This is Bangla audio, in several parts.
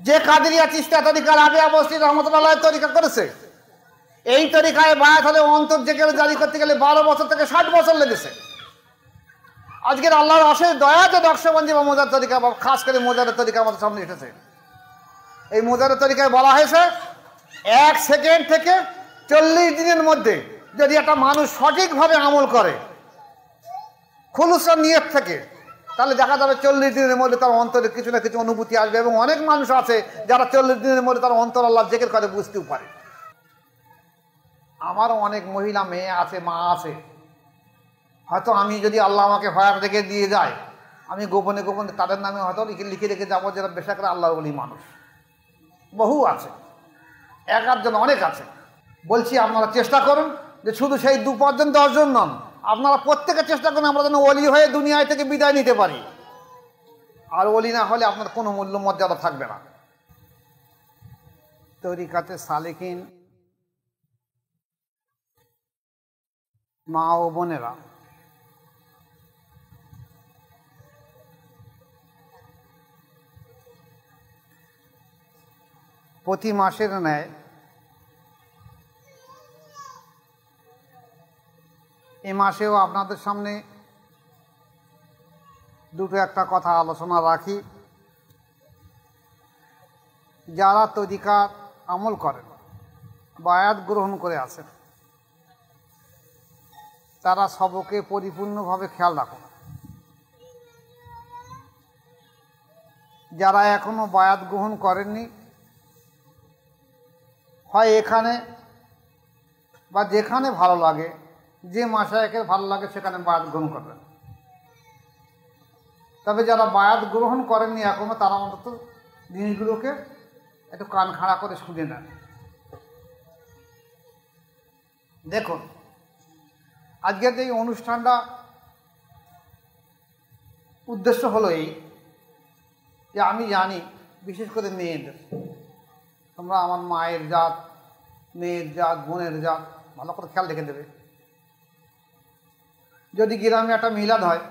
যে কাদেরিয়া চিশতিয়া তরিকার আগে বসির রহমতুল্লাহ তরিকা করেছে, এই তরিকায় বায়াত হলে অন্তর যে কেউ জারি করতে গেলে 12 বছর থেকে 60 বছর লেগেছে। আজকের আল্লাহর অশেষ দয়াতে নকশবন্দি বা মোজার তরিকা, বা খাস করে মোজারের তরিকা আমাদের সামনে এসেছে। এই মোজারের তরিকায় বলা হয়েছে 1 সেকেন্ড থেকে 40 দিনের মধ্যে যদি একটা মানুষ সঠিকভাবে আমল করে খুলুসা নিয়ত থেকে, তাহলে দেখা যাবে 40 দিনের মধ্যে তার অন্তরে কিছু না কিছু অনুভূতি আসবে। এবং অনেক মানুষ আছে যারা 40 দিনের মধ্যে তার অন্তর আল্লাহ জিকির করে বুঝতেও পারে। আমারও অনেক মহিলা মেয়ে আছে, মা আছে, হয়তো আমি যদি আল্লাহ আমাকে হয়াত রেখে দিয়ে যায়, আমি গোপনে গোপনে তাদের নামে হয়তো লিখে রেখে যাবো, যারা বেশাকরা আল্লাহর ওলি মানুষ বহু আছে, 1-8 জন অনেক আছে। বলছি আপনারা চেষ্টা করুন যে শুধু সেই 2-5 জন 10 জন নন, আপনারা প্রত্যেকে চেষ্টা করুন আমরা যেন ওলি হয়ে দুনিয়ায় থেকে বিদায় নিতে পারি। আর ওলি না হলে আপনার কোনো মূল্য মর্যাদা থাকবে না। তরিকাতে সালেকিন মা ও বোনেরা, প্রতি মাসের ন্যায় এ মাসেও আপনাদের সামনে দুটো একটা কথা আলোচনা রাখি। যারা তরিকা আমল করেন, বায়াত গ্রহণ করে আছেন, তারা সবকে পরিপূর্ণভাবে খেয়াল রাখুন। যারা এখনো বায়াত গ্রহণ করেননি, হয় এখানে বা যেখানে ভালো লাগে, যে মাশায়েখের ভালো লাগে সেখানে বায়াত গ্রহণ করবেন। তবে যারা বায়াত গ্রহণ করেননি এখনো, তারা অন্তত জিনিসগুলোকে একটু কান খাড়া করে শুনে নেন। দেখুন, আজকের এই অনুষ্ঠানটা উদ্দেশ্য হলো এই যে আমি জানি বিশেষ করে মেয়েদের, তোমরা আমার মায়ের জাত, মেয়ের জাত, বোনের জাত ভালো করে খেয়াল রেখে দেবে। যদি গ্রামে একটা মিলাদ হয়,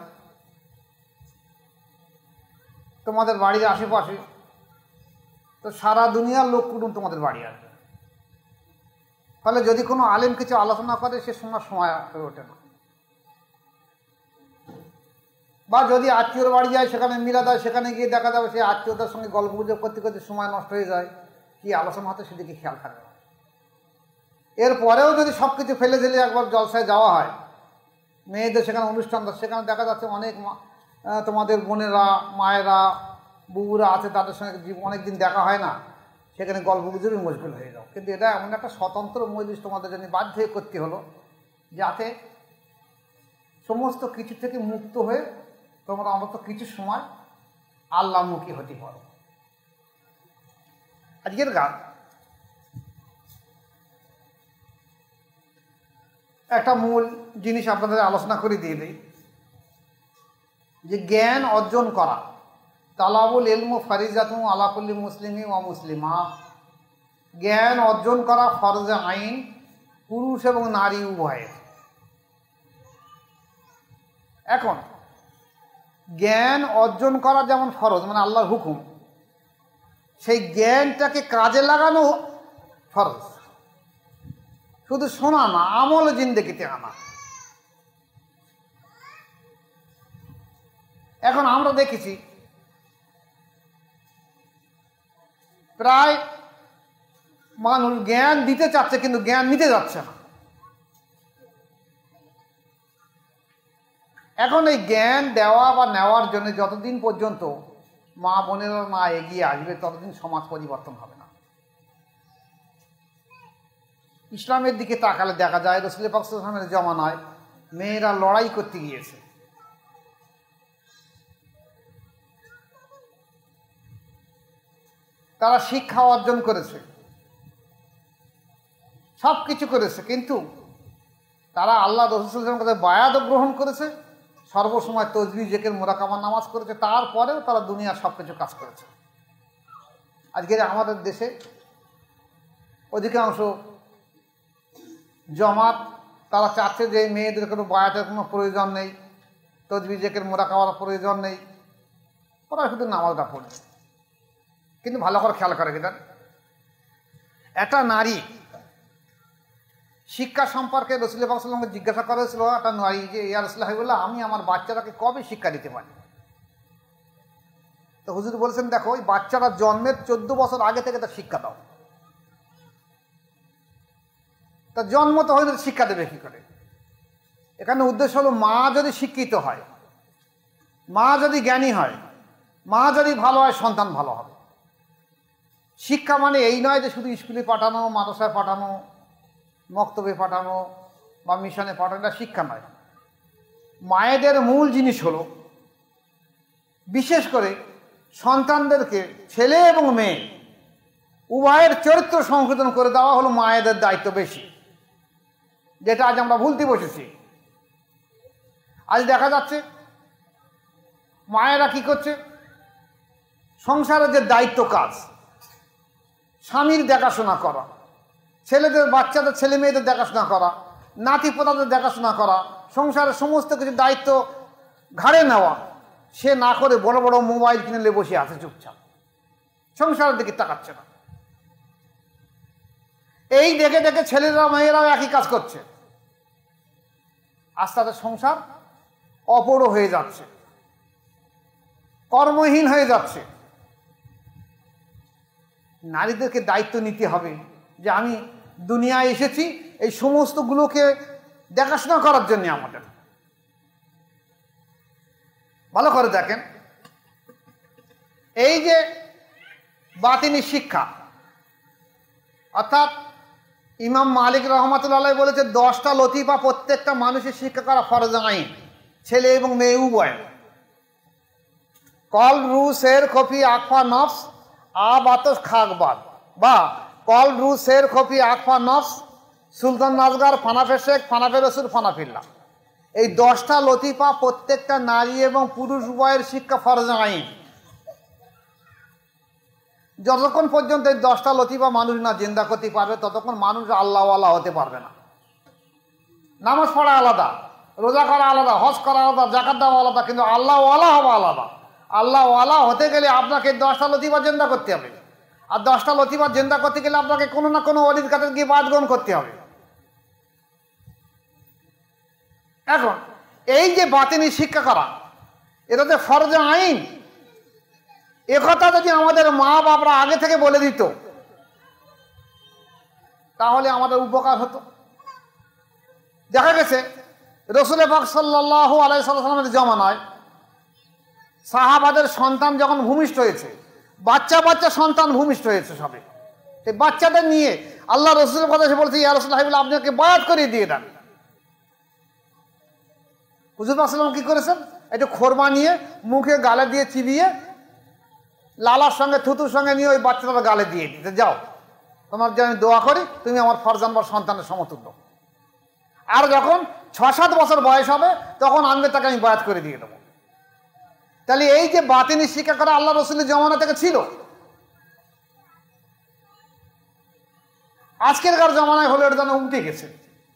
তোমাদের বাড়ির আশেপাশে, তো সারা দুনিয়ার লোক কুটুম তোমাদের বাড়ি আসবে। ফলে যদি কোনো আলেম কিছু আলোচনা করে সে সময় হয়ে ওঠে না। বা যদি আত্মীয়র বাড়ি যায়, সেখানে মিলাদ হয়, সেখানে গিয়ে দেখা যাবে সে আত্মীয়তার সঙ্গে গল্প গুজব করতে করতে সময় নষ্ট হয়ে যায়, কি আলোচনা হতে সেদিকে খেয়াল থাকবে না। এরপরেও যদি সব কিছু ফেলে ফেলে একবার জলসায় যাওয়া হয়, মেয়েদের সেখানে অনুষ্ঠান, সেখানে দেখা যাচ্ছে অনেক তোমাদের বোনেরা, মায়েরা, বুবুরা আছে, তাদের সঙ্গে অনেক দিন দেখা হয় না, সেখানে গল্প গুজবে মুশকিল হয়ে যাও। কিন্তু এটা এমন একটা স্বতন্ত্র মজলিস তোমাদের জন্য বাধ্য হয়ে করতে হলো, যাতে সমস্ত কিছু থেকে মুক্ত হয়ে তোমরা অন্তত কিছু সময় আল্লাহমুখী হতে পারো। আজকের গান একটা মূল জিনিস আপনাদের আলোচনা করে দিয়ে দিই, যে জ্ঞান অর্জন করা, তালাবুল ইলমু ফারিজাতুন আলা কুল্লি মুসলিমি ওয়া মুসলিমা, জ্ঞান অর্জন করা ফরজে আইন পুরুষ এবং নারী উভয়ের। এখন জ্ঞান অর্জন করা যেমন ফরজ, মানে আল্লাহর হুকুম, সেই জ্ঞানটাকে কাজে লাগানো ফরজ। শুধু শোনা না, আমল জিন্দেগিতে আনা। এখন আমরা দেখেছি প্রায় মানুষ জ্ঞান দিতে চাচ্ছে কিন্তু জ্ঞান নিতে যাচ্ছে না। এখন এই জ্ঞান দেওয়া বা নেওয়ার জন্য যতদিন পর্যন্ত মা বোনেরা না এগিয়ে আসবে, ততদিন সমাজ পরিবর্তন হবে না। ইসলামের দিকে তাকালে দেখা যায় রাসূল পাক সাল্লাল্লাহু আলাইহি ওয়াসাল্লামের জমানায় মেয়েরা লড়াই করতে গিয়েছে। তারা শিক্ষা অর্জন করেছে, সব কিছু করেছে, কিন্তু তারা আল্লাহ রাসূল সাল্লাল্লাহু আলাইহি ওয়াসাল্লামের কাছে বায়াত গ্রহণ করেছে, সর্বসময় তাসবিহ, জিকির, মুরাকাবা, নামাজ করেছে, তারপরেও তারা দুনিয়ার সব কিছু কাজ করেছে। আজকে আমাদের দেশে অধিকাংশ জমাত তারা চাচ্ছে যে মেয়েদের কোনো বায়াতের কোনো প্রয়োজন নেই, তাসবিহ, জিকির, মুরাকাবার প্রয়োজন নেই, ওরা শুধু নামাজটা পড়ে। কিন্তু ভালো করে খেয়াল করে কিনা, একটা নারী শিক্ষা সম্পর্কে রাসূল পাক সাল্লাল্লাহু আলাইহি ওয়াসাল্লামকে জিজ্ঞাসা করেছিল একটা নারী যে, ইয়া রাসূলুল্লাহ, আমি আমার বাচ্চাটাকে কবে শিক্ষা দিতে পারি? তো হুজুর বলেছেন, দেখো ওই বাচ্চাটা জন্মের 14 বছর আগে থেকে তার শিক্ষা দাও। তার জন্ম তো হয়তো শিক্ষা দেবে কি করে? এখানে উদ্দেশ্য হলো মা যদি শিক্ষিত হয়, মা যদি জ্ঞানী হয়, মা যদি ভালো হয়, সন্তান ভালো হবে। শিক্ষা মানে এই নয় যে শুধু স্কুলে পাঠানো, মাদ্রাসায় পাঠানো, মক্তবে পাঠানো বা মিশনে পাঠানো, এটা শিক্ষা নয়। মায়েদের মূল জিনিস হলো বিশেষ করে সন্তানদেরকে, ছেলে এবং মেয়ে উভয়ের চরিত্র সংশোধন করে দেওয়া হলো মায়েদের দায়িত্ব বেশি, যেটা আজ আমরা ভুলতে বসেছি। আজ দেখা যাচ্ছে মায়েরা কি করছে, সংসারের যে দায়িত্ব কাজ, স্বামীর দেখাশোনা করা, ছেলেদের বাচ্চাদের ছেলে মেয়েদের দেখাশোনা করা, নাতি পোতাদের দেখাশোনা করা, সংসারের সমস্ত কিছু দায়িত্ব ঘাড়ে নেওয়া, সে না করে বড় বড় মোবাইল কিনে বসে আছে চুপচাপ, সংসারের দিকে তাকাচ্ছে না। এই দেখে দেখে ছেলেরা মেয়েরাও একই কাজ করছে, আস্তে আস্তে সংসার অপর হয়ে যাচ্ছে, কর্মহীন হয়ে যাচ্ছে। নারীদেরকে দায়িত্ব নিতে হবে যে আমি দুনিয়ায় এসেছি এই সমস্তগুলোকে দেখাশোনা করার জন্য। আমাদের ভালো করে দেখেন, এই যে বাতিনি শিক্ষা, অর্থাৎ ইমাম মালিক রহমাতুল্লাহ আলাইহি বলেছে 10টা লতিফা প্রত্যেকটা মানুষের শিক্ষা করা ফরজ আইন, ছেলে এবং মেয়ে উভয়। কল রু শের কফি আকফা নফস আবাতস খাকবাদ, বা কল রু শের কফি আকফা নফস সুলতান নাজগার ফানাফে শেখ ফানাফে রসুল ফানাফিল্লাহ। এই 10টা লতিফা প্রত্যেকটা নারী এবং পুরুষ উভয়ের শিক্ষা ফরজ আইন। যতক্ষণ পর্যন্ত এই 10টা লতিফা মানুষ না জিন্দা করতে পারবে, ততক্ষণ মানুষ আল্লাহওয়ালা হতে পারবে না। নামাজ পড়া আলাদা, রোজা করা আলাদা, হজ করা আলাদা, জাকাত দেওয়া আলাদা, কিন্তু আল্লাহওয়ালা হওয়া আলাদা। আল্লাহওয়ালা হতে গেলে আপনাকে 10টা লতিফা জিন্দা করতে হবে, আর 10টা লতিফা জিন্দা করতে গেলে আপনাকে কোনো না কোনো ওলির কাছে গিয়ে বাদ গ্রহণ করতে হবে। এখন এই যে বাতিনি শিক্ষা করা, এটা যে ফরজ আইন, একথা যদি আমাদের মা বাপরা আগে থেকে বলে দিত তাহলে আমাদের উপকার হতো। দেখা গেছে রাসূল পাক সাল্লাল্লাহু আলাইহি ওয়াসাল্লামের জামানায় সাহাবাদের সন্তান যখন ভূমিষ্ঠ হয়েছে, বাচ্চা বাচ্চা সন্তান ভূমিষ্ঠ হয়েছে সবে, এই বাচ্চাদের নিয়ে আল্লাহ রাসূলের কথা এসে বলছে, ইয়া রাসূলুল্লাহ, আপনাকে বায়াত করে দিয়ে দেন। হুজুর পাক সাল্লাল্লাহু কি করেছেন, একটু খোরমা নিয়ে মুখে গালে দিয়ে চিবিয়ে লালার সঙ্গে থুতুর সঙ্গে নিয়ে ওই বাচ্চাটা গালে দিয়ে দিতে, যাও তোমার যে আমি দোয়া করি, তুমি আমার ফরজান বা সন্তানের সমতুল্য। আর যখন 6-7 বছর বয়স হবে তখন আনবে, তাকে আমি বায়াত করে দিয়ে দেবো। তাহলে এই যে বাতিনি শিক্ষা করা আল্লাহ রসুলের জমানা থেকে ছিল, আজকেরকার জমানায় হলে এটা যেন উল্টে গেছে।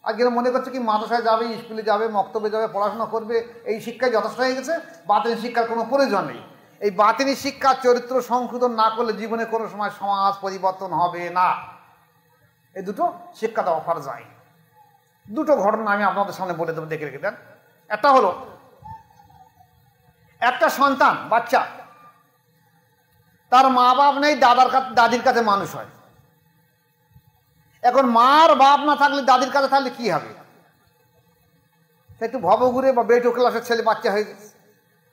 আজকে মনে করছে কি মাদ্রাসায় যাবে, স্কুলে যাবে, মক্তবে যাবে, পড়াশোনা করবে, এই শিক্ষায় যথেষ্ট হয়ে গেছে, বাতিনি শিক্ষার কোনো প্রয়োজন নেই। এই বাতিনি শিক্ষার চরিত্র সংশোধন না করলে জীবনে কোনো সময় সমাজ পরিবর্তন হবে না। এই দুটো শিক্ষা দেওয়া ফরজ আইন। দুটো ঘটনা আমি আপনাদের সামনে বলে দেবো, দেখে রেখে দেন। একটা হলো, একটা সন্তান বাচ্চা, তার মা বাপ নেই, দাদির কাছে মানুষ হয়। এখন মার বাপ না থাকলে দাদির কাছে থাকলে কি হবে? সে একটু ভবঘুরে বা বেটো ক্লাসের ছেলে বাচ্চা হয়ে গেছে,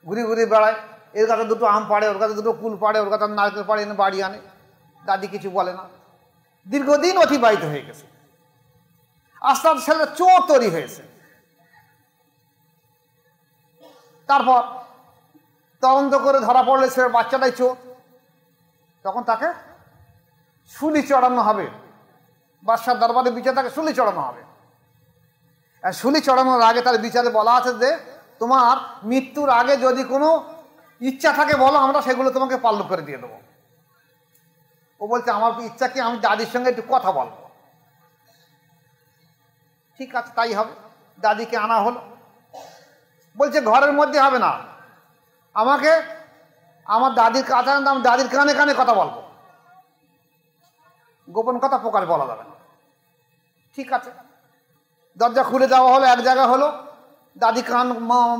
ঘুরে ঘুরে বেড়ায়, এর কাছে দুটো আম পাড়ে, ওর কাছে দুটো কুল পাড়ে, ওর কাছে নারকেল পাড়ে, এনে বাড়ি আনে, দাদি কিছু বলে না। দীর্ঘদিন অতিবাহিত হয়ে গেছে, আস্তে আস্তে ছেলেটা চোর তৈরি হয়েছে। তারপর তদন্ত করে ধরা পড়লে সে বাচ্চাটাই চোর, তখন তাকে শুলি চড়ানো হবে, বাদশার দরবারে বিচার তাকে শুলি চড়ানো হবে। আর শুলি চড়ানোর আগে তার বিচারে বলা আছে যে তোমার মৃত্যুর আগে যদি কোনো ইচ্ছা থাকে বলো, আমরা সেগুলো তোমাকে পালন করে দিয়ে দেবো। ও বলছে আমার ইচ্ছা কি, আমি দাদির সঙ্গে একটু কথা বলবো। ঠিক আছে, তাই হবে। দাদিকে আনা হলো, বলছে ঘরের মধ্যে হবে না, আমাকে আমার দাদির কাছে আনতে, আমি দাদির কানে কানে কথা বলবো। গোপন কথা প্রকাশ বলা যাবে না। ঠিক আছে, দরজা খুলে দেওয়া হলো, এক জায়গা হলো, দাদি কান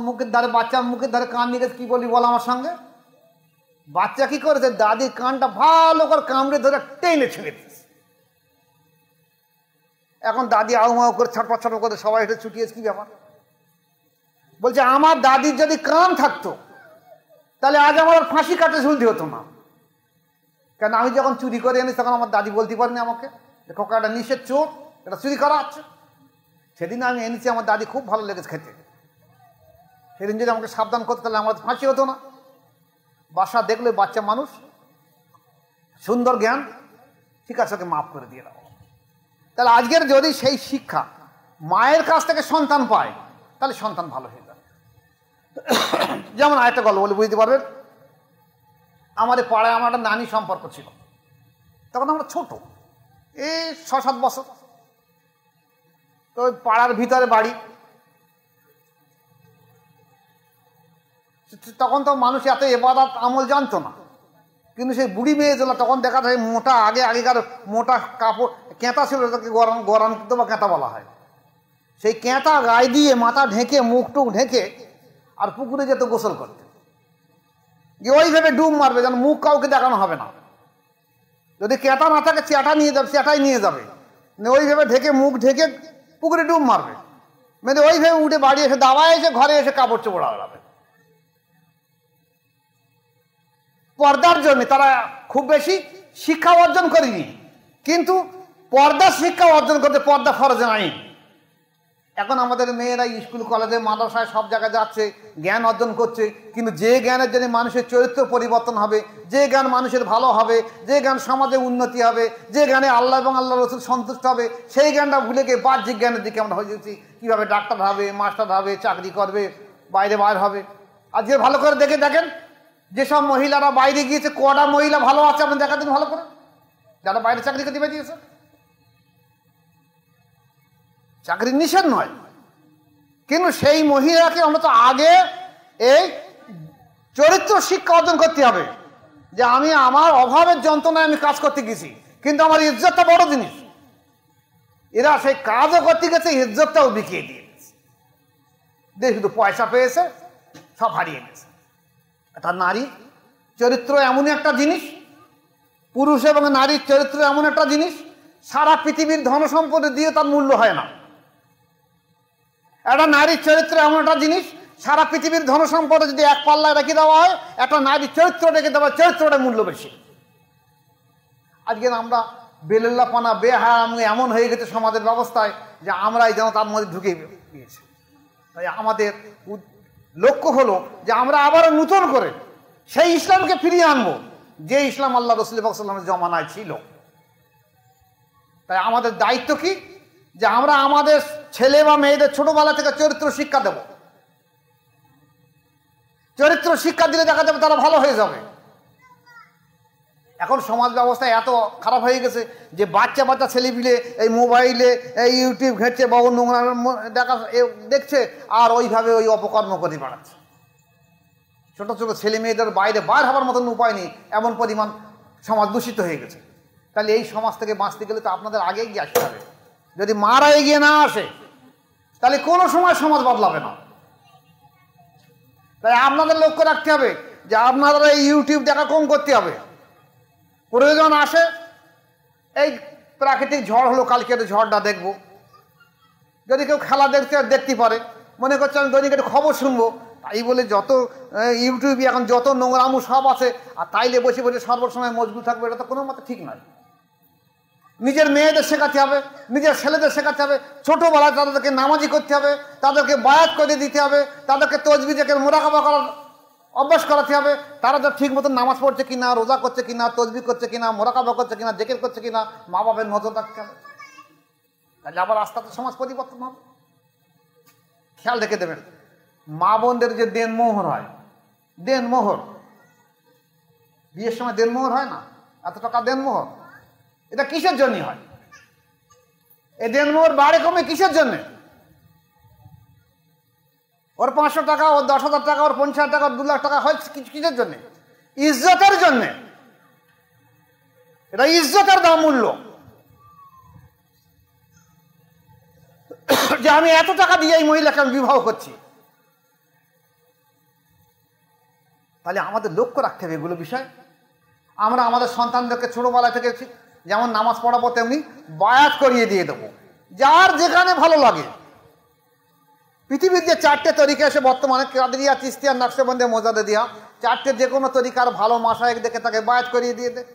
মুখের ধারে, বাচ্চার মুখের ধারে কান নিয়ে কি বলি বলো আমার সঙ্গে। বাচ্চা কি করেছে, দাদির কানটা ভালো করে কামড়ে ধরে টেনে ছিঁড়ে দিয়েছে। এখন দাদি আউমাউ করে ছটপট ছটপট করে সবাই এটা ছুটিয়েছে। কি ব্যাপার? বলছে আমার দাদির যদি কান থাকতো তাহলে আজ আমার ফাঁসি কাটে ঝুলতে হতো না। কেন আমি যখন চুরি করে আনি তখন আমার দাদি বলতে পারেনি আমাকে, খোকা এটা নিষেধ, চোর, এটা চুরি করা হচ্ছে। সেদিন আমি এনেছি, আমার দাদি খুব ভালো লেগেছে খেতে। সেদিন যদি আমাকে সাবধান করতে তাহলে আমার ফাঁসি হতো না। বাসা দেখলে বাচ্চা মানুষ, সুন্দর জ্ঞান, ঠিক আছে, ওকে মাফ করে দিয়ে দাও। তাহলে আজকের যদি সেই শিক্ষা মায়ের কাছ থেকে সন্তান পায় তাহলে সন্তান ভালো হয়ে যাবে। যেমন আরেকটা গল্প বলে বুঝতে পারবেন। আমাদের পাড়ায় আমার একটা নানি সম্পর্ক ছিল, তখন আমরা ছোট, এই 6-7 বছর। তো ওই পাড়ার ভিতরে বাড়ি, তখন তো মানুষ এত এবাদত আমল জানতো না। কিন্তু সেই বুড়ি মেয়ে ছিল, তখন দেখা যায় মোটা, আগেকার মোটা কাপড় কেঁতা ছিল, তাকে গরান বা কেঁতা বলা হয়। সেই কেঁতা গায়ে দিয়ে মাথা ঢেকে, মুখ টুক ঢেকে আর পুকুরে যেত গোসল করতে, যে ওইভাবে ডুব মারবে যেন মুখ কাউকে দেখানো হবে না। যদি কেঁতা না থাকে চ্যাটা নিয়ে যাবে, চ্যাটাই নিয়ে যাবে, ওইভাবে ঢেকে, মুখ ঢেকে পুকুরে ডুব মারবে, মানে ওইভাবে উঠে বাড়ি এসে দাবায় এসে ঘরে এসে কাপড় চোপড় আওড়াবে। পর্দার জন্য তারা খুব বেশি শিক্ষা অর্জন করেনি, কিন্তু পর্দার শিক্ষা অর্জন করতে পর্দা ফরজ নাই। এখন আমাদের মেয়েরা স্কুল কলেজে মাদ্রাসায় সব জায়গায় যাচ্ছে, জ্ঞান অর্জন করছে, কিন্তু যে জ্ঞানের জন্য মানুষের চরিত্র পরিবর্তন হবে, যে জ্ঞান মানুষের ভালো হবে, যে জ্ঞান সমাজে উন্নতি হবে, যে জ্ঞানে আল্লাহ এবং আল্লাহ রসুল সন্তুষ্ট হবে, সেই জ্ঞানটা ভুলে গিয়ে বাহ্যিক জ্ঞানের দিকে আমরা হয়ে যাচ্ছি। কীভাবে ডাক্তার হবে, মাস্টার হবে, চাকরি করবে, বাইরে বার হবে। আজকে ভালো করে দেখেন যেসব মহিলারা বাইরে গিয়েছে, কটা মহিলা ভালো আছে আপনি দেখা দিন ভালো করে, যারা বাইরে চাকরি করতে বেরিয়েছে। চাকরির নিষেধ নয়, কিন্তু সেই মহিলাকে আমরা তো আগে এই চরিত্র শিক্ষা অর্জন করতে হবে, যে আমি আমার অভাবের যন্ত্রণায় আমি কাজ করতে গেছি, কিন্তু আমার ইজ্জতটা বড় জিনিস। এরা সেই কাজও করতে গেছে, ইজ্জতটাও বিকিয়ে দিয়ে গেছে, দিয়ে শুধু পয়সা পেয়েছে, সব হারিয়ে গেছে। একটা নারী চরিত্র এমন একটা জিনিস, পুরুষ এবং নারীর চরিত্র এমন একটা জিনিস, সারা পৃথিবীর ধন সম্পদ দিয়ে তার মূল্য হয় না। একটা নারীর চরিত্র এমন একটা জিনিস, সারা পৃথিবীর ধন সম্পদ যদি এক পাল্লায় রেখে দেওয়া হয়, একটা নারীর চরিত্র রেখে দেওয়া, চরিত্রটার মূল্য বেশি। আজকে আমরা বেলুল্লাপানা, বেহায়াম এমন হয়ে গেছে সমাজের ব্যবস্থায় যে আমরাই যেন তার মধ্যে ঢুকে গিয়েছি। তাই আমাদের লক্ষ্য হলো যে আমরা আবারও নতুন করে সেই ইসলামকে ফিরিয়ে আনবো, যে ইসলাম আল্লাহ রসুল সাল্লামের জমানায় ছিল। তাই আমাদের দায়িত্ব কি, যে আমরা আমাদের ছেলে বা মেয়েদের ছোটবেলা থেকে চরিত্র শিক্ষা দেব। চরিত্র শিক্ষা দিলে দেখা যাবে তারা ভালো হয়ে যাবে। এখন সমাজ ব্যবস্থা এত খারাপ হয়ে গেছে যে বাচ্চা ছেলেপিলে এই মোবাইলে, এই ইউটিউব ঘেঁটছে বা নোংরা দেখছে, আর ওইভাবে ওই অপকর্ম করে বেড়াচ্ছে। ছোট ছোট ছেলে মেয়েদের বাইরে বার হবার মতন উপায় নেই, এমন পরিমাণ সমাজ দূষিত হয়ে গেছে। তাহলে এই সমাজ থেকে বাঁচতে গেলে তো আপনাদের আগে এগিয়ে আসতে হবে। যদি মারা এগিয়ে না আসে তাহলে কোনো সময় সমাজ বদলাবে না। তাই আপনাদের লক্ষ্য রাখতে হবে যে আপনারা এই ইউটিউব দেখা কম করতে হবে। প্রয়োজন আসে, এই প্রাকৃতিক ঝড় হলো, কালকে ঝড়টা দেখবো। যদি কেউ খেলা দেখতে পারে, মনে করছে আমি দৈনিক একটা খবর শুনবো, তাই বলে যত ইউটিউবে এখন যত নোংরামু সব আছে, আর তাইলে বসে বসে সর্বসময় মজবুত থাকবে, এটা তো কোনো মতে ঠিক নয়। নিজের মেয়েদের শেখাতে হবে, নিজের ছেলেদের শেখাতে হবে, ছোটোবেলায় তাদেরকে নামাজি করতে হবে, তাদেরকে বায়াত করে দিতে হবে, তাদেরকে তসবিহ জিকির মুরাকাবা করার অভ্যাস করাতে হবে। তারা তো ঠিক মতন নামাজ পড়ছে কিনা, রোজা করছে কিনা, তসবিহ করছে কিনা, মুরাকাবা করছে কিনা, জিকির করছে কিনা, মা বাবার নজর রাখতে হবে। তাহলে আবার আস্তে আস্তে সমাজ পরিবর্তন হবে। খেয়াল রেখে দেবেন, মা বোনদের যে দেনমোহর হয়, দেনমোহর, বিয়ের সময় দেনমোহর হয় না, এত টাকা দেনমোহর, এটা কিসের জন্য হয়? এই দেনমোহর বাড়ে কমে কিসের জন্য? ওর 500 টাকা, ওর 10,000 টাকা, ওর 50,000 টাকা, ওর 2 লাখ টাকা হয় কিসের জন্য? ইজ্জতের জন্য। এটা ইজ্জতের দাম মূল্য। যে আমি এত টাকা দিয়ে এই মহিলাকে আমি বিবাহ করছি। তাহলে আমাদের লক্ষ্য রাখতে হবে এগুলো বিষয়। আমরা আমাদের সন্তানদেরকে ছোটবেলা থেকে যেমন নামাজ পড়াবো তেমনি বায়াত করিয়ে দিয়ে দেবো, যার যেখানে ভালো লাগে। পৃথিবীর যে 4টে তরিকা এসে বর্তমানে কাদরিয়া, চিশতিয়া, নকশবন্দি, মোজাদ্দেদিয়া, 4টে যে কোনো তরিকার ভালো মাশায়েখ দেখে তাকে বায়াত করিয়ে দিয়ে দেয়।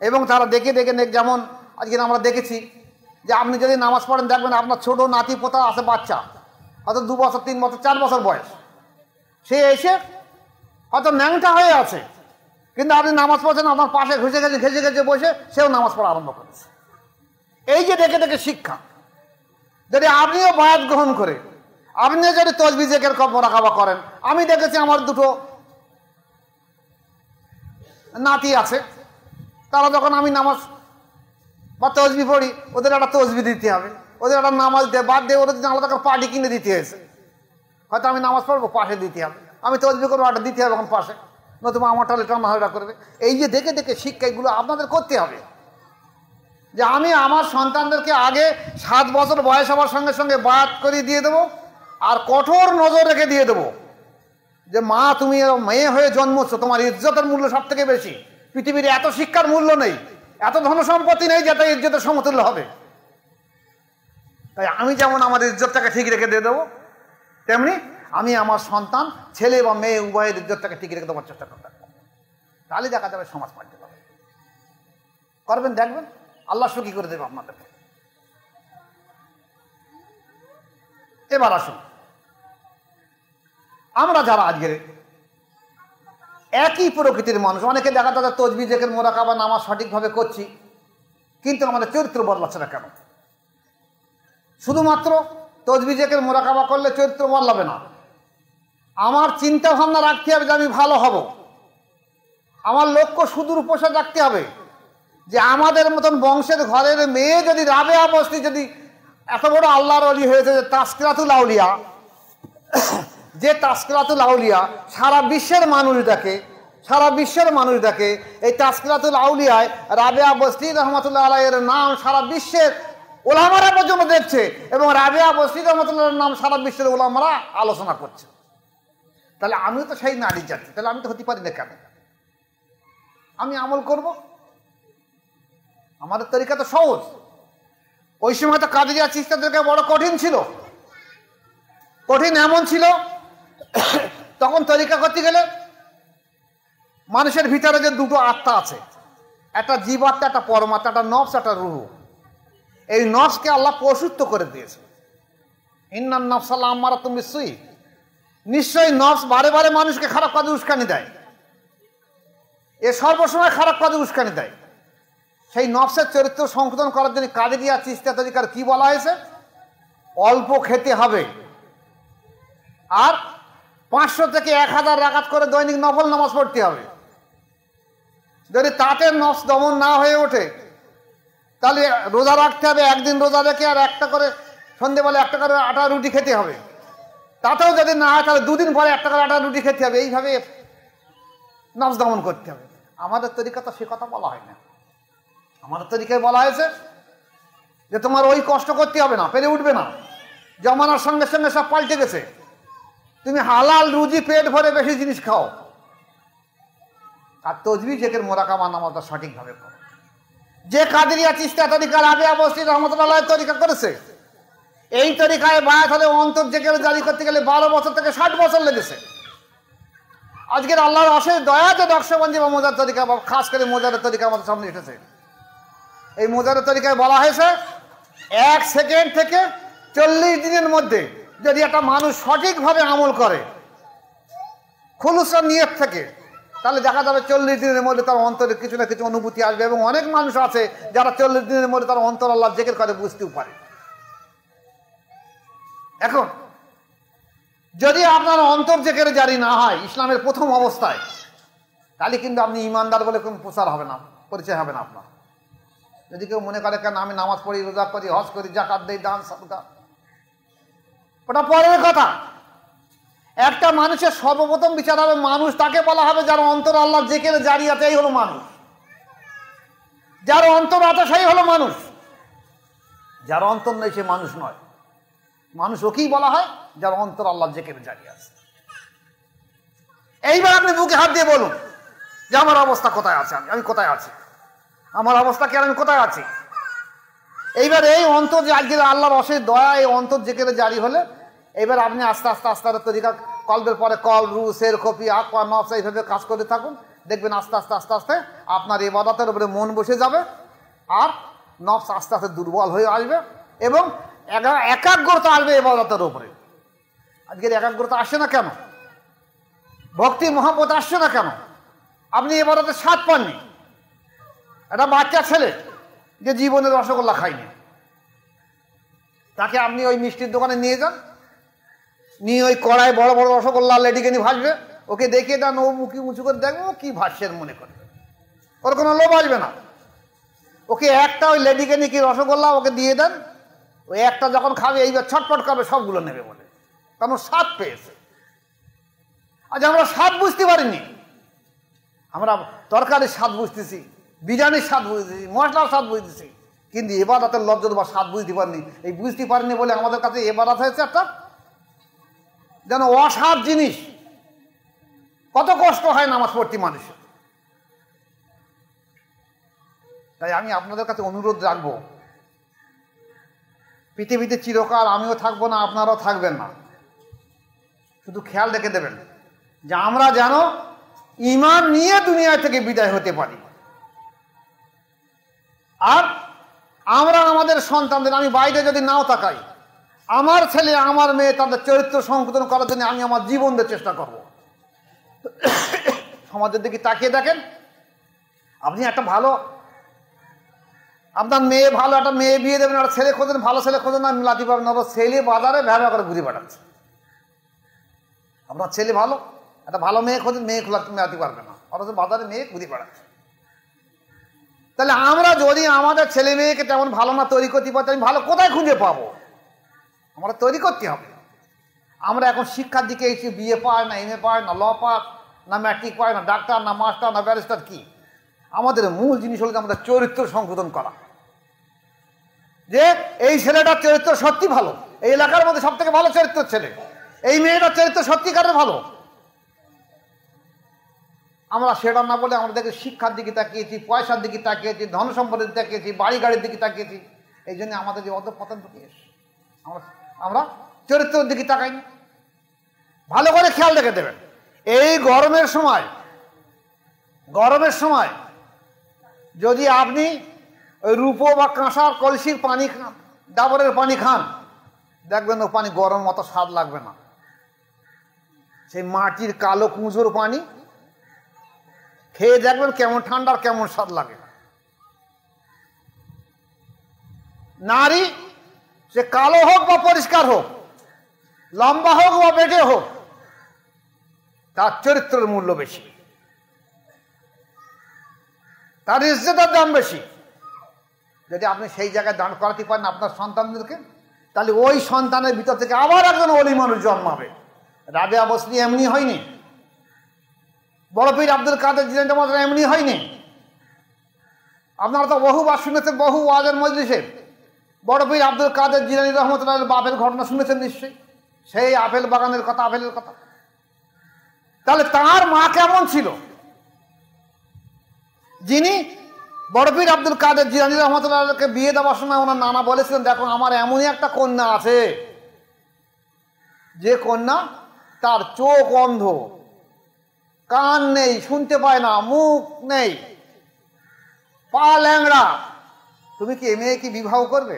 এবং তারা দেখে দেখে যেমন আজকে আমরা দেখেছি যে আপনি যদি নামাজ পড়েন দেখবেন আপনার ছোট নাতি পোতা আছে, বাচ্চা হয়তো 2 বছর 3 বছর 4 বছর বয়স, সে এসে হয়তো ন্যাংটা হয়ে আছে, কিন্তু আপনি নামাজ পড়ছেন, আপনার পাশে ঘেসে ঘেসে বসে সেও নামাজ পড়া আরম্ভ করেছে। এই যে দেখে দেখে শিক্ষা। যদি আপনিও বায়াত গ্রহণ করে আপনিও যদি তসবিহ জিকির মোরাকাবা করেন, আমি দেখেছি আমার 2টো নাতি আছে, তারা যখন আমি নামাজ বা তসবিহ পড়ি ওদের একটা তসবিহ দিতে হবে, ওদের একটা নামাজ দিয়ে বাদ দিয়ে ওদের যদি আলাদা করে পার্টি কিনে দিতে হয়েছে, হয়তো আমি নামাজ পড়বো পাশে দিতে হবে, আমি তসবিহ করবো একটা দিতে হবে এখন পাশে, নতুবা আমার টালে টানা করবে। এই যে দেখে দেখে শিক্ষা এগুলো আপনাদের করতে হবে। যে আমি আমার সন্তানদেরকে আগে 7 বছর বয়স হওয়ার সঙ্গে সঙ্গে বায়াত করে দিয়ে দেবো, আর কঠোর নজর রেখে দিয়ে দেবো যে মা তুমি মেয়ে হয়ে জন্মছো, তোমার ইজ্জতের মূল্য সব থেকে বেশি। পৃথিবীর এত শিক্ষার মূল্য নেই, এত ধন সম্পত্তি নেই যেটা ইজ্জতের সমতুল্য হবে। তাই আমি যেমন আমার ইজ্জতটাকে ঠিক রেখে দিয়ে দেবো, তেমনি আমি আমার সন্তান ছেলে বা মেয়ে উভয়ের ইজ্জতটাকে ঠিক রেখে দেওয়ার চেষ্টা করতে পারবো। তাহলে দেখা যাবে সমাজ পাল্টে যাবে। করবেন, দেখবেন আল্লাহ সুখী করে দেবে আপনাদেরকে। এবার আসুন, আমরা যারা আজকের একই প্রকৃতির মানুষ, অনেকে দেখা যাচ্ছে তসবিহ জিকির মোরাকাবা নামাজ সঠিকভাবে করছি, কিন্তু আমাদের চরিত্র বদলাচ্ছে না কেন? শুধুমাত্র তসবিহ জিকির মোরাকাবা করলে চরিত্র বদলাবে না, আমার চিন্তা ভাবনা রাখতে হবে যে আমি ভালো হব। আমার লক্ষ্য সুদূর প্রসাদ রাখতে হবে যে আমাদের মতন বংশের ঘরের মেয়ে যদি রাবেয়া বস্তি যদি এত বড় আল্লাহর ওলি হয়েছে, যে তাসকিরাতুল আউলিয়া, যে তাসকিরাতুল আউলিয়া সারা বিশ্বের মানুষ দেখে, এই তাসকিরাতুল আউলিয়ায় রাবেয়া বস্তি রহমতুল্লাহ আলাইহির নাম সারা বিশ্বের ওলামারা পর্যন্ত দেখছে, এবং রাবেয়া বস্তি রহমতুল্লাহর নাম সারা বিশ্বের ওলামারা আলোচনা করছে। তাহলে আমিও তো সেই নারী যাচ্ছি, তাহলে আমি তো হতে পারি না কেন? আমি আমল করব। আমাদের তরিকা তো সহজ। ওই সময় তো কাদেরিয়া চিশতিয়াদেরকে বড় কঠিন ছিল। কঠিন এমন ছিল, তখন তরিকা করতে গেলে মানুষের ভিতরে যে 2টো আত্মা আছে, একটা জীবাত্মা, একটা পরমাত্মা, একটা নফস, একটা রুহ। এই নফসকে আল্লাহ পশুত্ব করে দিয়েছে। ইন্নান নফসা লাম্মারাতুম বিসসুই, নিশ্চয়ই নফস বারে বারে মানুষকে খারাপ কাজে উস্কানি দেয়, এ সর্বসময় খারাপ কাজে উস্কানি দেয়। সেই নফসের চরিত্র সংশোধন করার জন্য কাদেরিয়া চিশতিয়া তরিকার কি বলা হয়েছে? অল্প খেতে হবে, আর 500 থেকে 1000 রাকাত করে দৈনিক নফল নামাজ পড়তে হবে। যদি তাতে নফস দমন না হয়ে ওঠে তাহলে রোজা রাখতে হবে, একদিন রোজা রেখে আর একটা করে সন্ধ্যেবেলা একটা করে আটা রুটি খেতে হবে। তাতেও যদি না হয় তাহলে 2 দিন পরে একটা করে আটা রুটি খেতে হবে। এইভাবে নফস দমন করতে হবে। আমাদের তরিকা তো সে কথা বলা হয় না। আমাদের তরিকায় বলা হয়েছে যে তোমার ওই কষ্ট করতে হবে না, পেরে উঠবে না, জমানার সঙ্গে সঙ্গে সব পাল্টে গেছে। তুমি হালাল রুজি পেট ভরে বেশি জিনিস খাও, আর তসবিহ জিকির মোরাকাবা নামাজটা সঠিকভাবে করো। যে কাদেরিয়া চিশতিয়া তরিকা রাবেয়া বস্তি রহমতুল্লাহ তরিকা করেছে, এই তরিকায় বায়াত হলে অন্তর জিকির জারি করতে গেলে 12 বছর থেকে 60 বছর লেগেছে। আজকের আল্লাহর অশেষ দয়া যে নকশবন্দি বা মোজার তরিকা, বা খাস করে মোজারের তরিকা আমাদের সামনে এসেছে। এই মোজারের তরিকায় বলা হয়েছে 1 সেকেন্ড থেকে 40 দিনের মধ্যে যদি একটা মানুষ সঠিকভাবে আমল করে খুলুসা নিয়ত থেকে, তাহলে দেখা যাবে 40 দিনের মধ্যে তার অন্তরে কিছু না কিছু অনুভূতি আসবে। এবং অনেক মানুষ আছে যারা 40 দিনের মধ্যে তার অন্তর আল্লাহ জিকির করে বুঝতেও পারে। এখন যদি আপনার অন্তর জিকির জারি না হয় ইসলামের প্রথম অবস্থায়, তাহলে কিন্তু আপনি ইমানদার বলে কোনো প্রচার হবে না, পরিচয় হবে না আপনার। যদি কেউ মনে করে কেন আমি নামাজ পড়ি, রোজা করি, হজ করি, জাকাত দেই, দান সাদকা, ওটা পরের কথা। একটা মানুষের সর্বপ্রথম বিচার হবে মানুষ, তাকে বলা হবে যার অন্তর আল্লাহ জিকির জারি আছে, এই হলো মানুষ। যার অন্তর আছে সেই হলো মানুষ, যার অন্তর নেই সে মানুষ নয়। মানুষ ওকেই বলা হয় যার অন্তর আল্লাহ জিকিরে জারি আছে। এইবার আপনি বুকে হাত দিয়ে বলুন যে আমার অবস্থা কোথায় আছে, আমি কোথায় আছি, আমার অবস্থা কি, আমি কোথায় আছি। এইবার এই অন্তর যে আজকে আল্লাহর অশেষ দয়া, এই অন্তর জিকিরে জারি হলে এইবার আপনি আস্তে আস্তে আস্তে আস্তে তরিকা কলবের পরে কল, রু, শের, কপি, আকওয়া, নফস এইভাবে কাজ করতে থাকুন। দেখবেন আস্তে আস্তে আস্তে আস্তে আপনার ইবাদতের উপরে মন বসে যাবে, আর নফস আস্তে আস্তে দুর্বল হয়ে আসবে এবং একাগ্রতা আসবে ইবাদতের উপরে। আজকের একাগ্রতা আসছে না কেন? ভক্তি মহব্বত আসছে না কেন? আপনি ইবাদতের স্বাদ পাননি। একটা বাচ্চা ছেলে যে জীবনের রসগোল্লা খায়নি, তাকে আপনি ওই মিষ্টির দোকানে নিয়ে যান, নিয়ে ওই কড়াই বড় বড় রসগোল্লা লেডিকেনি ভাসবে, ওকে দেখিয়ে দেন, ও মুখি উঁচু করে দেখবো কি ভাষ্যের মনে করবে, ওর কোনো লোভ আসবে না। ওকে একটা ওই লেডিকেনি কি রসগোল্লা ওকে দিয়ে দেন, ওই একটা যখন খাবে এইবার ছটপট করবে, সবগুলো নেবে বলে, কারণ স্বাদ পেয়েছে। আজ আমরা স্বাদ বুঝতে পারিনি। আমরা তরকারির স্বাদ বুঝতেছি, বিরিয়ানির স্বাদ বুঝতেছি, মশলার স্বাদ বুঝতেছি, কিন্তু ইবাদতের লজ্জত বা স্বাদ বুঝতে পারিনি। এই বুঝতে পারিনি বলে আমাদের কাছে ইবাদত হয়েছে একটা যেন অস্বাদ জিনিস। কত কষ্ট হয় নামাজ পড়তে মানুষের। তাই আমি আপনাদের কাছে অনুরোধ রাখবো, পৃথিবীতে চিরকাল আমিও থাকবো না, আপনারাও থাকবেন না। শুধু খেয়াল রেখে দেবেন যে আমরা যেন ঈমান নিয়ে দুনিয়া থেকে বিদায় হতে পারি। আর আমরা আমাদের সন্তানদের, আমি বাইরে যদি নাও তাকাই, আমার ছেলে আমার মেয়ে তাদের চরিত্র সংশোধন করার জন্য আমি আমার জীবন দিয়ে চেষ্টা করব। সমাজের দিকে তাকিয়ে দেখেন, আপনি একটা ভালো, আপনার মেয়ে ভালো, একটা মেয়ে বিয়ে দেবেন, একটা ছেলে খোঁজেন, ভালো ছেলে খোঁজেন না, মিলাতে পারবেন না। ছেলে বাজারে ভ্যাবা করে ঘুরে বেড়াচ্ছে। আপনার ছেলে ভালো, একটা ভালো মেয়ে খোঁজেন, মেয়ে খোলাতে মেলাতে পারবে না, অথচ বাজারে মেয়ে ঘুরে বেড়াচ্ছে। তাহলে আমরা যদি আমাদের ছেলে মেয়েকে তেমন ভালো না তৈরি করতে পারছি, আমি ভালো কোথায় খুঁজে পাবো? আমরা তৈরি করতে হবে। আমরা এখন শিক্ষার দিকে এসে বিএ পায় না, এমএ পায় না, ল পাস না, ম্যাট্রিক পায় না, ডাক্তার না, মাস্টার না, ব্যারিস্টার। কি আমাদের মূল জিনিস হলো আমাদের চরিত্র সংশোধন করা, যে এই ছেলেটার চরিত্র সত্যি ভালো, এই এলাকার মধ্যে সব থেকে ভালো চরিত্রের ছেলে, এই মেয়েটার চরিত্র সত্যিকারের ভালো। আমরা সেটা না বলে আমরা দেখি শিক্ষার দিকে তাকিয়েছি, পয়সার দিকে তাকিয়েছি, ধন সম্পদের দিকে তাকিয়েছি, বাড়ি গাড়ির দিকে তাকিয়েছি। এই জন্য আমাদের যে অধঃপতন ঘটিয়েছে, আমরা চরিত্রের দিকে তাকাইনি। ভালো করে খেয়াল রেখে দেবেন, এই গরমের সময় যদি আপনি ওই রূপো বা কাঁসার কলসির পানি খান, ডাবরের পানি খান, দেখবেন ও পানি গরম মতো স্বাদ লাগবে না। সেই মাটির কালো কুঁজোর পানি খেয়ে দেখবেন কেমন ঠান্ডা আর কেমন স্বাদ লাগে। নারী সে কালো হোক বা পরিষ্কার হোক, লম্বা হোক বা বেটে হোক, তার চরিত্রের মূল্য বেশি, তার ইজ্জতের দাম বেশি। যদি আপনি সেই জায়গায় দান করাতে পারেন আপনার সন্তানদেরকে, তাহলে ওই সন্তানের ভিতর থেকে আবার একজন অলি মানুষ জন্মাবে। রাবেয়া বসরি এমনি হয়নি, বড় পীর আব্দুল কাদের জিলানী রহমাতুল্লাহ এমনি হয়নি। আপনারা তো বহুবার শুনেছেন, বহু ওয়াজের মজলিসে বড় পীর আব্দুল কাদের জিলানী রহমাতুল্লাহ বাপের ঘটনা শুনেছেন নিশ্চয়ই, সেই আপেল বাগানের কথা, আপেলের কথা। তাহলে তার মা কেমন ছিল? যিনি বড় পীর আব্দুল কাদের জিলানী রহমাতুল্লাহকে বিয়ে দেওয়ার সময় ওনার নানা বলেছিলেন, দেখো আমার এমনই একটা কন্যা আছে, যে কন্যা তার চোখ অন্ধ, কান নেই, শুনতে পায় না, মুখ নেই, পা ল্যাংড়া, তুমি কি এ মেয়ে কি বিবাহ করবে?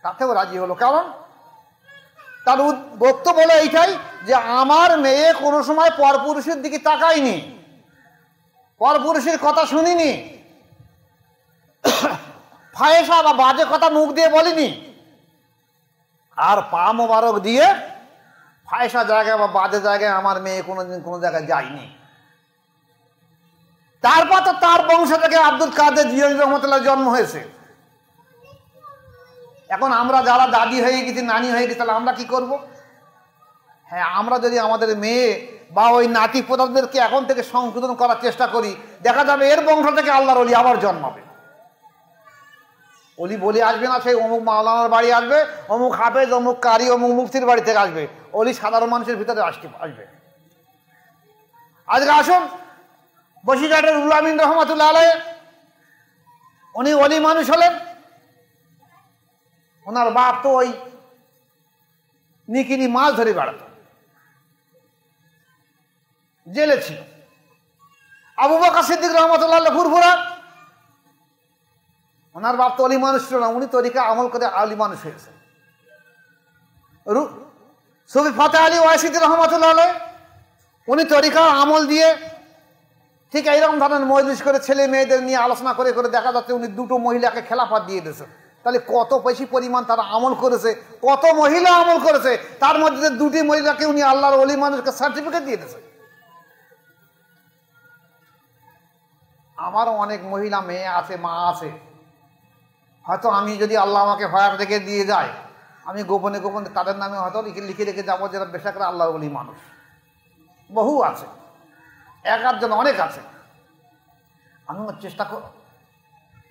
তাতেও রাজি হলো। কারণ তার বক্তব্য হলো এইটাই যে আমার মেয়ে কোনো সময় পরপুরুষের দিকে তাকায়নি, পরপুরুষের কথা শুনিনি, ফায়েসা বা বাজে কথা মুখ দিয়ে বলিনি, আর পা মোবারক দিয়ে ফায়েসা জায়গায় বা বাজে জায়গায় আমার মেয়ে কোনোদিন কোনো জায়গায় যায়নি। তারপর তো তার বংশ থেকে আব্দুল কাদের জিলানী রহমাতুল্লাহ জন্ম হয়েছে। এখন আমরা যারা দাদি হয়ে গেছি, নানি হয়ে গেছি, তাহলে আমরা কি করব? হ্যাঁ, আমরা যদি আমাদের মেয়ে বা ওই নাতি পোতাদেরকে এখন থেকে সংশোধন করার চেষ্টা করি, দেখা যাবে এর বংশ থেকে আল্লাহর ওলি আবার জন্মাবে। অলি বলি আসবে না, সেই অমুক মাওলানার বাড়ি আসবে, অমুক হাফেজ, অমুক কারি, অমুক মুফতির বাড়ি থেকে আসবে। অলি সাধারণ মানুষের ভিতরে আসবে। আজকে আসুন বসিরহাটের রুহুল আমিন রহমাতুল্লাহ আলাইহ, উনি অলি মানুষ হলেন। ওনার বাপ তো ওই নিকিনি মাছ ধরে বেড়াত, জেলে ছিল। আবু বকর সিদ্দিক রহমতুল্লাহ ফুরফুরা, ওনার বাপ তো অলি মানুষ ছিল না, উনি তরিকা আমল করে আলি মানুষ হয়েছে। সুফি ফাতে আলী ওয়াইসিদ্দি রহমতুল্লাহ আলাইহ, উনি তরিকা আমল দিয়ে ঠিক এইরকম ধরনের মজলিস করে ছেলে মেয়েদের নিয়ে আলোচনা করে করে দেখা যাচ্ছে উনি দুটো মহিলাকে খেলাফত দিয়ে দিয়েছে। তাহলে কত বেশি পরিমাণ তারা আমল করেছে, কত মহিলা আমল করেছে, তার মধ্যে দুটি মহিলাকে উনি আল্লাহর অলি মানুষকে সার্টিফিকেট দিয়ে দিয়েছে। আমারও অনেক মহিলা মেয়ে আছে, মা আছে, হয়তো আমি যদি আল্লাহ আমাকে হয়াত রেখে দিয়ে যায়, আমি গোপনে গোপনে তাদের নামে হয়তো লিখে রেখে যাবো, যারা বেশাকরা আল্লাহর অলি মানুষ। বহু আছে, এক আধজন অনেক আছে। আমি চেষ্টা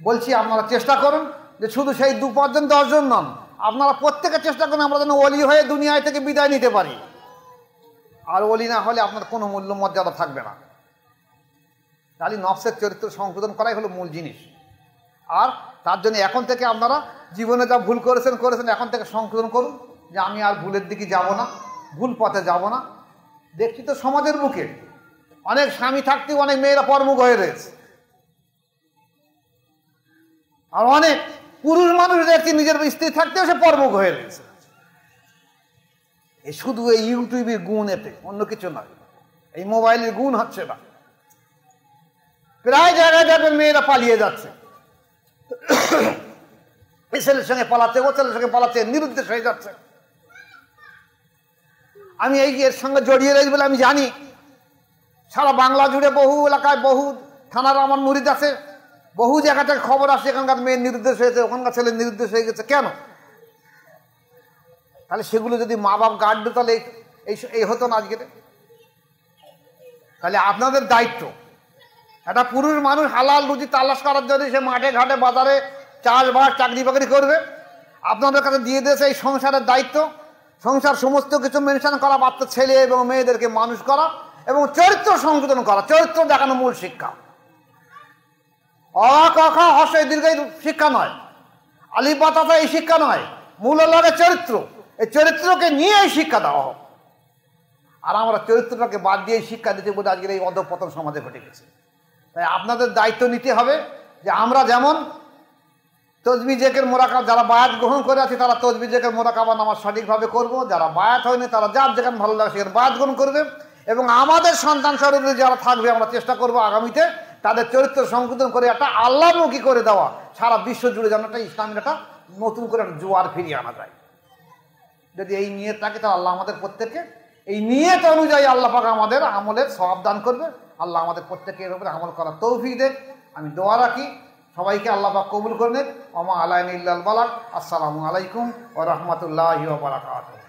বলছি, আপনারা চেষ্টা করুন যে শুধু সেই 2-5 জন 10 জন নন, আপনারা প্রত্যেকে চেষ্টা করুন আমরা যেন অলি হয়ে দুনিয়ায় থেকে বিদায় নিতে পারি। আর অলি না হলে আপনার কোনো মূল্য মর্যাদা থাকবে না। তাহলে নফসের চরিত্র সংশোধন করাই হলো মূল জিনিস। আর তার জন্য এখন থেকে আপনারা জীবনে যা ভুল করেছেন এখন থেকে সংশোধন করুন, যে আমি আর ভুলের দিকে যাব না, ভুল পথে যাব না। দেখছি তো সমাজের বুকে অনেক স্বামী থাকতেও অনেক মেয়েরা পরমুখ হয়ে রয়েছে, আর অনেক পুরুষ মানুষ দেখছি নিজের স্ত্রী থাকতেও সে পরমুখ হয়ে রয়েছে। এই শুধু এই ইউটিউবের গুণ, এতে অন্য কিছু নয়। এই মোবাইলের গুণ হচ্ছে না, প্রায় জায়গায় দেখবেন মেয়েরা পালিয়ে যাচ্ছে, এই ছেলের সঙ্গে পালাচ্ছে, ও ছেলের সঙ্গে পালাচ্ছে, নিরুদ্দেশ হয়ে যাচ্ছে। আমি এই এর সঙ্গে জড়িয়ে রয়েছি বলে আমি জানি, সারা বাংলা জুড়ে বহু এলাকায়, বহু থানার আমার মুরিদ আছে, বহু জায়গা থেকে খবর আসছে এখানকার মেয়ের নিরুদ্দেশ হয়েছে, ওখানকার ছেলে নিরুদ্দেশ হয়ে গেছে। কেন? তাহলে সেগুলো যদি মা বাপ গার্ড দিত তাহলে এই হতো না আজকে। তাহলে আপনাদের দায়িত্ব, একটা পুরুষ মানুষ হালাল রুজি তালাশ করার জন্য সে মাঠে ঘাটে বাজারে চাষবাস চাকরি বাকরি করবে, আপনাদের কাছে দিয়ে দিয়েছে এই সংসারের দায়িত্ব। সংসার সমস্ত কিছু মেনশন করা, বাচ্চা ছেলে এবং মেয়েদেরকে মানুষ করা এবং চরিত্র সংশোধন করা, চরিত্র দেখানো মূল শিক্ষা। অ ক খ হর্ষ এই দীর্ঘ শিক্ষা নয়, আলিফ বা তা এই শিক্ষা নয়, মূল হল চরিত্র। এই চরিত্রকে নিয়ে এই শিক্ষা দেওয়া হোক। আর আমরা চরিত্রটাকে বাদ দিয়ে শিক্ষা দিতে বলে আজকের এই অধঃপতন সমাজে ঘটে গেছে। তাই আপনাদের দায়িত্ব নিতে হবে যে আমরা যেমন তসবিহ জিকির মোরাকাবা, যারা বায়াত গ্রহণ করে আছে তারা তসবিহ জিকির মোরাকাবা নামাজ সঠিকভাবে করবো, যারা বায়াত হয়নি তারা যার যেখানে ভালো লাগে সেখানে বায়াত গ্রহণ করবে। এবং আমাদের সন্তান সরোবরে যারা থাকবে আমরা চেষ্টা করবো আগামীতে তাদের চরিত্র সংশোধন করে একটা আল্লাহমুখী করে দেওয়া, সারা বিশ্ব জুড়ে যেন একটা ইসলামের একটা নতুন করে একটা জোয়ার ফিরিয়ে আনা যায়। যদি এই নিয়ত থাকে তাহলে আল্লাহ আমাদের প্রত্যেককে এই নিয়ত অনুযায়ী আল্লাহ পাক আমাদের আমলের সওয়াব দান করবে। আল্লাহ আমাদের প্রত্যেকের উপরে আমল করার তৌফিক দেন। আমি দোয়া রাখি সবাইকে আল্লাহ পাক কবুল করে নেন। ওমা আলাইনা ইল্লাল বালাগ। আসসালামু আলাইকুম ওয়া রাহমাতুল্লাহি ওয়া বারাকাতুহু।